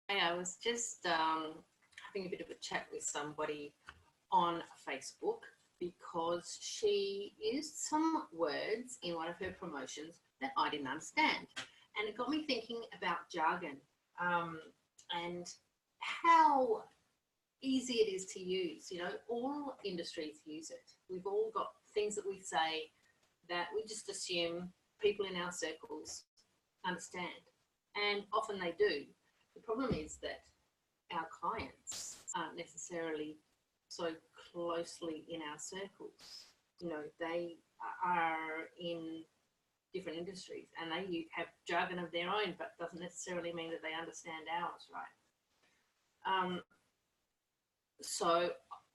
Hey, I was just having a bit of a chat with somebody on Facebook because she used some words in one of her promotions that I didn't understand. And it got me thinking about jargon um, and how easy it is to use. You know, all industries use it. We've all got things that we say that we just assume people in our circles understand. And often they do. The problem is that our clients aren't necessarily so closely in our circles. You know, they are in different industries and they have jargon of their own, but doesn't necessarily mean that they understand ours, right? So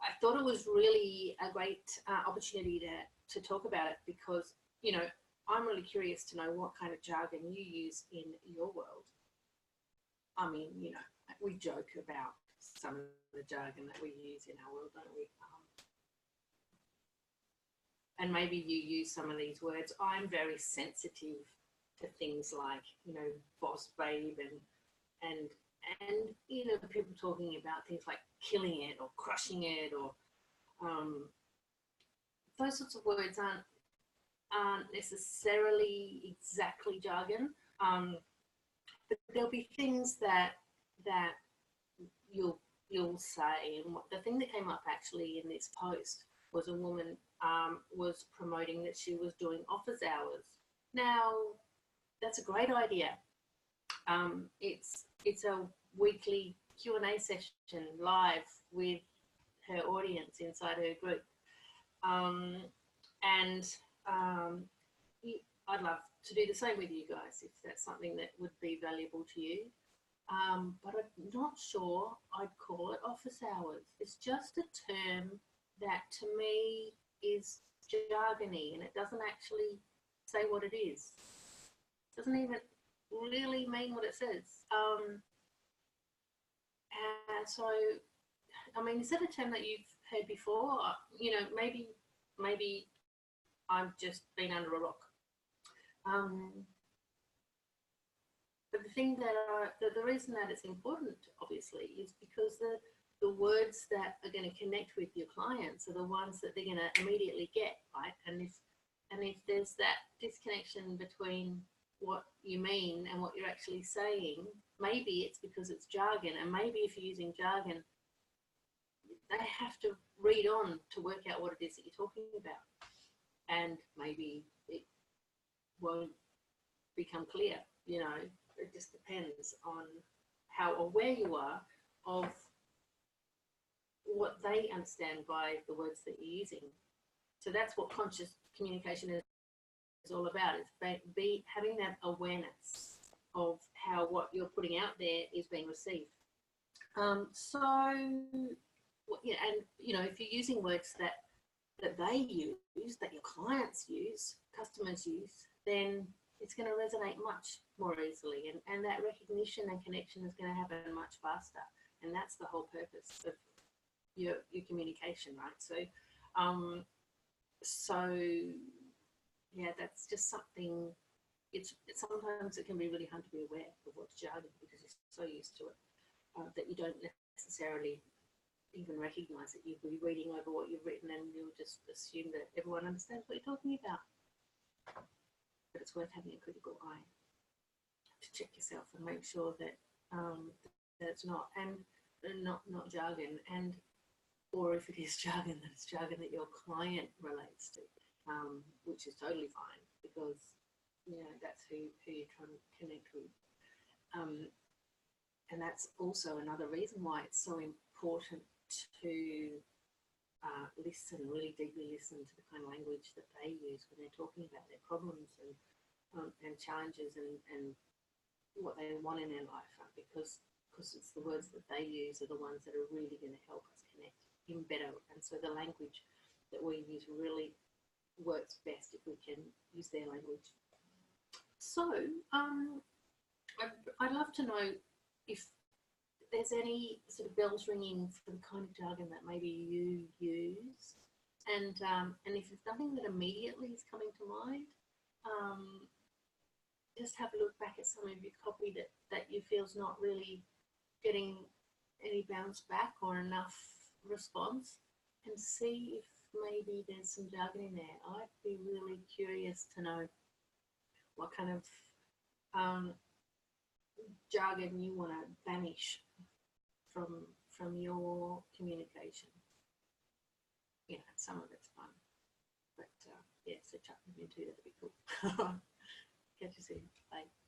I thought it was really a great opportunity to talk about it because, you know, I'm really curious to know what kind of jargon you use in your world. I mean, you know, we joke about some of the jargon that we use in our world, don't we? And maybe you use some of these words. I'm very sensitive to things like, you know, boss babe and you know, people talking about things like killing it or crushing it or those sorts of words aren't necessarily exactly jargon. But there'll be things that you'll you'll say. And the thing that came up actually in this post was a woman was promoting that she was doing office hours. Now, that's a great idea. It's a weekly Q&A session live with her audience inside her group. Um, and I'd love to do the same with you guys if that's something that would be valuable to you. But I'm not sure I'd call it office hours. It's just a term that to me is jargony and it doesn't actually say what it is. It doesn't even really mean what it says. And so, I mean, is that a term that you've heard before? You know, maybe I've just been under a rock. But the thing the reason that it's important, obviously, is because the words that are going to connect with your clients are the ones that they're going to immediately get, right? And if there's that disconnection between what you mean and what you're actually saying, maybe it's because it's jargon, and maybe if you're using jargon, they have to read on to work out what it is that you're talking about, and maybe it won't become clear. You know, it just depends on how aware you are of what they understand by the words that you're using. So that's what conscious communication is all about. It's having that awareness of how what you're putting out there is being received. So, yeah, and you know, if you're using words that they use, that your clients use, customers use, then it's going to resonate much more easily, and that recognition and connection is going to happen much faster. And that's the whole purpose of your communication, right? So yeah, that's just something. It's sometimes it can be really hard to be aware of what's jargon because you're so used to it that you don't necessarily even recognise it. You'll be reading over what you've written and you'll just assume that everyone understands what you're talking about. But it's worth having a critical eye to check yourself and make sure that that it's not not jargon, and or if it is jargon, that it's jargon that your client relates to, which is totally fine because you know that's who you're trying to connect with. And that's also another reason why it's so important to really deeply listen to the kind of language that they use when they're talking about their problems and challenges and what they want in their life, right? Because it's the words that they use are the ones that are really going to help us connect in better. And so the language that we use really works best if we can use their language. So I'd love to know if there's any sort of bells ringing for the kind of jargon that maybe you use, and if there's nothing that immediately is coming to mind, just have a look back at some of your copy that you feel's not really getting any bounce back or enough response, and see if maybe there's some jargon in there. I'd be really curious to know what kind of jargon you want to banish from your communication. You know, some of it's fun, but yeah, so chat with me too. That'd be cool. Catch you soon. Bye.